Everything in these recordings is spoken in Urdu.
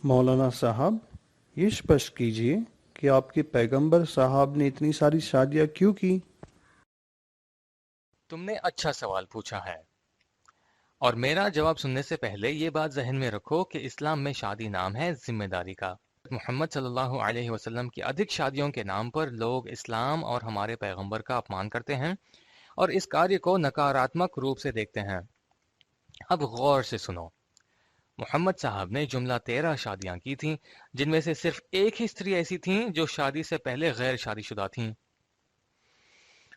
مولانا صاحب، یہ اسپشٹ کیجیے کہ آپ کے پیغمبر صاحب نے اتنی ساری شادیاں کیوں کی؟ تم نے اچھا سوال پوچھا ہے، اور میرا جواب سننے سے پہلے یہ بات ذہن میں رکھو کہ اسلام میں شادی نام ہے ذمہ داری کا۔ محمد صلی اللہ علیہ وسلم کی ادھک شادیوں کے نام پر لوگ اسلام اور ہمارے پیغمبر کا اپمان کرتے ہیں اور اس کاریہ کو نکاراتمک روپ سے دیکھتے ہیں۔ اب غور سے سنو، محمد صاحب نے جملہ 13 شادیاں کی تھیں، جن میں سے صرف ایک ہی استری ایسی تھیں جو شادی سے پہلے غیر شادی شدہ تھیں۔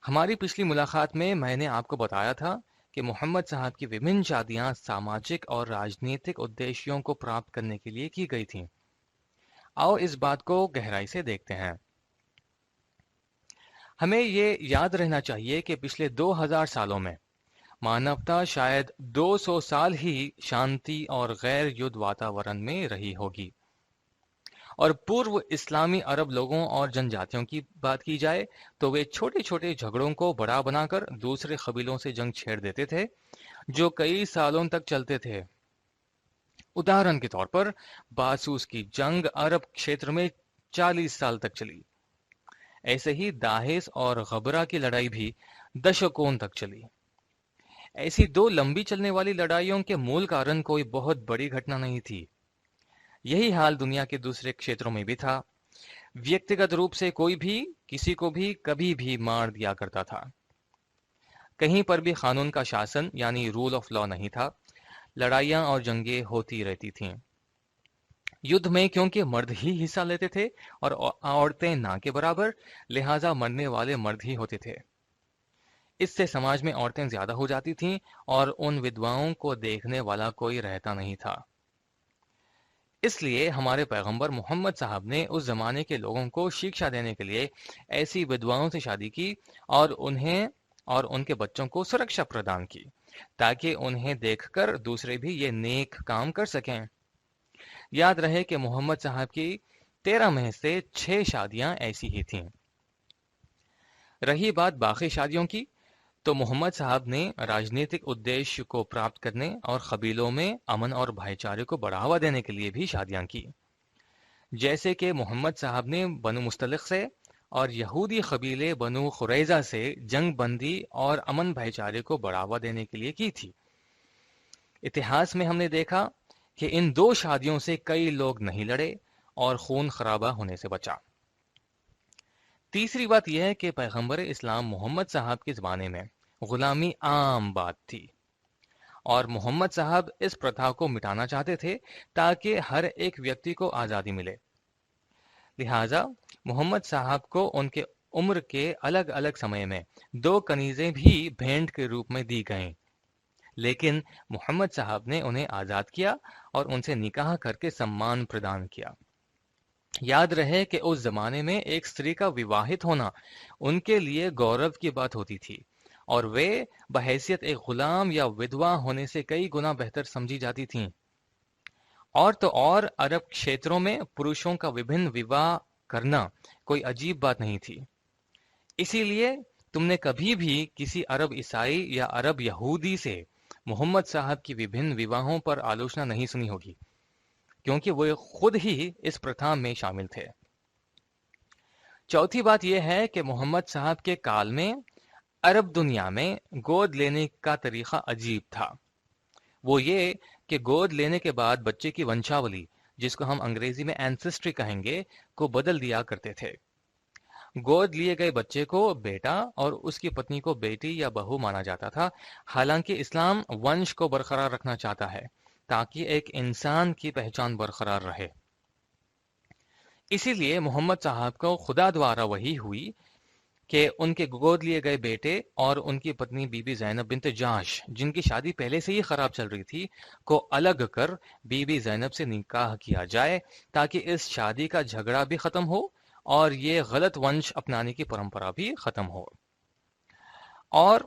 ہماری پچھلی ملاقات میں نے آپ کو بتایا تھا کہ محمد صاحب کی وبھن شادیاں ساماجک اور راجنیتک ادیشیوں کو پراپت کرنے کے لیے کی گئی تھیں۔ آؤ اس بات کو گہرائی سے دیکھتے ہیں۔ ہمیں یہ یاد رہنا چاہیے کہ پچھلے 2000 سالوں میں مانوتا شاید 200 سال ہی شانتی اور غیر یدھ واتاورن میں رہی ہوگی، اور پورو اسلامی عرب لوگوں اور جن جاتیوں کی بات کی جائے تو وہ چھوٹے چھوٹے جھگڑوں کو بڑا بنا کر دوسرے قبیلوں سے جنگ چھیڑ دیتے تھے جو کئی سالوں تک چلتے تھے۔ ادہرن کے طور پر باسوس کی جنگ عرب چھیتر میں 40 سال تک چلی۔ ایسے ہی داہیس اور غبرہ کی لڑائی بھی دشکوں تک چلی۔ ایسی دو لمبی چلنے والی لڑائیوں کے مول کارن کوئی بہت بڑی گھٹنا نہیں تھی۔ یہی حال دنیا کے دوسرے چھیتروں میں بھی تھا۔ ویکتیگت روپ سے کوئی بھی کسی کو بھی کبھی بھی مار دیا کرتا تھا۔ کہیں پر بھی قانون کا شاسن یعنی رول آف لا نہیں تھا۔ لڑائیاں اور جنگیں ہوتی رہتی تھیں۔ یدھ میں کیونکہ مرد ہی حصہ لیتے تھے اور عورتیں نہ کے برابر، لہٰذا مرنے والے مرد ہی ہوتے تھے۔ اس سے سماج میں عورتیں زیادہ ہو جاتی تھیں اور ان ودواؤں کو دیکھنے والا کوئی رہتا نہیں تھا۔ اس لیے ہمارے پیغمبر محمد صاحب نے اس زمانے کے لوگوں کو شکشا دینے کے لیے ایسی ودواؤں سے شادی کی اور انہیں اور ان کے بچوں کو سرکشا پردان کی، تاکہ انہیں دیکھ کر دوسرے بھی یہ نیک کام کر سکیں۔ یاد رہے کہ محمد صاحب کی 13 میں سے 6 شادیاں ایسی ہی تھیں۔ رہی بات باقی شادیوں کی، تو محمد صاحب نے راجنیتک ادیش کو پراپت کرنے اور قبیلوں میں امن اور بھائی چارے کو بڑھاوا دینے کے لیے بھی شادیاں کی۔ جیسے کہ محمد صاحب نے بنو مستلق سے اور یہودی قبیلے بنو قریظہ سے جنگ بندی اور امن بھائی چارے کو بڑھاوا دینے کے لیے کی تھی۔ اتہاس میں ہم نے دیکھا کہ ان 2 شادیوں سے کئی لوگ نہیں لڑے اور خون خرابہ ہونے سے بچا۔ تیسری بات یہ ہے کہ پیغمبر اسلام محمد صاحب کے زمانے میں غلامی عام بات تھی، اور محمد صاحب اس پرتھا کو مٹانا چاہتے تھے تاکہ ہر ایک ویکتی کو آزادی ملے۔ لہٰذا محمد صاحب کو ان کے عمر کے الگ الگ سمے میں 2 کنیزیں بھی بھینٹ کے روپ میں دی گئیں، لیکن محمد صاحب نے انہیں آزاد کیا اور ان سے نکاح کر کے سمان پردان کیا۔ یاد رہے کہ اس زمانے میں ایک استری کا وواہت ہونا ان کے لیے گورو کی بات ہوتی تھی، اور وہ بحیثیت ایک غلام یا ودوا ہونے سے کئی گنا بہتر سمجھی جاتی تھیں۔ اور تو اور عرب چھیتروں میں پروشوں کا وبھن وواہ کرنا کوئی عجیب بات نہیں تھی۔ اسی لیے تم نے کبھی بھی کسی عرب عیسائی یا عرب یہودی سے محمد صاحب کی وبھن وواہوں پر آلوچنا نہیں سنی ہوگی، کیونکہ وہ خود ہی اس پرتھا میں شامل تھے۔ چوتھی بات یہ ہے کہ محمد صاحب کے کال میں عرب دنیا میں گود لینے کا طریقہ عجیب تھا۔ وہ یہ کہ گود لینے کے بعد بچے کی ونشاولی، جس کو ہم انگریزی میں اینسسٹری کہیں گے، کو بدل دیا کرتے تھے۔ گود لیے گئے بچے کو بیٹا اور اس کی پتنی کو بیٹی یا بہو مانا جاتا تھا، حالانکہ اسلام ونش کو برقرار رکھنا چاہتا ہے تاکہ ایک انسان کی پہچان برقرار رہے۔ اسی لیے محمد صاحب کو خدا دوارا وحی ہوئی کہ ان کے گود لیے گئے بیٹے اور ان کی پتنی بی بی زینب بنت جاش، جن کی شادی پہلے سے ہی خراب چل رہی تھی، کو الگ کر بی بی زینب سے نکاح کیا جائے تاکہ اس شادی کا جھگڑا بھی ختم ہو اور یہ غلط ونش اپنانے کی پرمپرا بھی ختم ہو۔ اور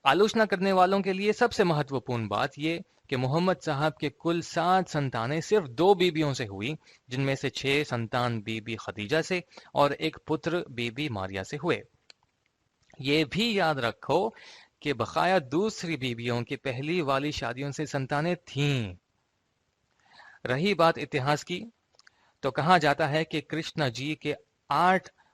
آلوچنا کرنے والوں کے لیے سب سے مہتوپورن بات یہ کہ محمد صاحب کے کل 7 سنتانیں صرف 2 بیویوں سے ہوئی، جن میں سے 6 سنتان بی بی خدیجہ سے اور ایک پتر بی بی ماریا سے ہوئے۔ یہ بھی یاد رکھو کہ بقایا دوسری بیویوں کی پہلی والی شادیوں سے سنتانیں تھیں۔ رہی بات اتہاس کی، تو کہا جاتا ہے کہ کرشنا جی کے 8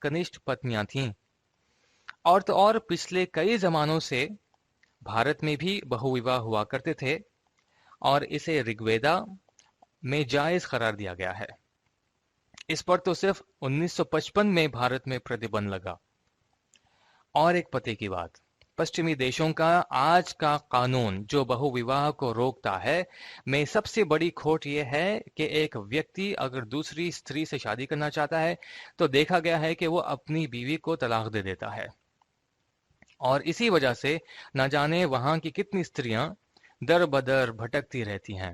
کنشٹ پتنیاں تھیں۔ اور تو اور پچھلے کئی زمانوں سے بھارت میں بھی بہو وواہ ہوا کرتے تھے، اور اسے رگویدا میں جائز قرار دیا گیا ہے۔ اس پر تو صرف 1955 میں بھارت میں پرتیبندھ لگا۔ اور ایک پتے کی بات، پشچمی دیشوں کا آج کا قانون جو بہو وواہ کو روکتا ہے، میں سب سے بڑی کھوٹ یہ ہے کہ ایک ویکتی اگر دوسری استری سے شادی کرنا چاہتا ہے تو دیکھا گیا ہے کہ وہ اپنی بیوی کو طلاق دے دیتا ہے، اور اسی وجہ سے نہ جانے وہاں کی کتنی استریاں در بدر بھٹکتی رہتی ہیں،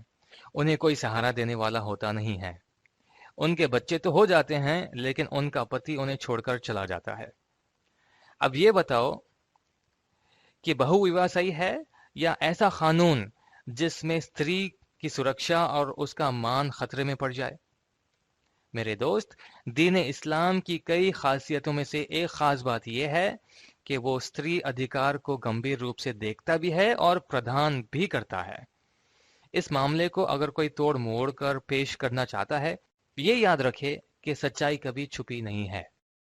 انہیں کوئی سہارا دینے والا ہوتا نہیں ہے، ان کے بچے تو ہو جاتے ہیں لیکن ان کا پتی انہیں چھوڑ کر چلا جاتا ہے۔ اب یہ بتاؤ کہ بہو وواہ صحیح ہے یا ایسا قانون جس میں استری کی سرکشا اور اس کا مان خطرے میں پڑ جائے؟ میرے دوست، دین اسلام کی کئی خاصیتوں میں سے ایک خاص بات یہ ہے کہ وہ استری ادھیکار کو گمبھیر روپ سے دیکھتا بھی ہے اور پردھان بھی کرتا ہے۔ اس معاملے کو اگر کوئی توڑ موڑ کر پیش کرنا چاہتا ہے، یہ یاد رکھے کہ سچائی کبھی چھپی نہیں ہے۔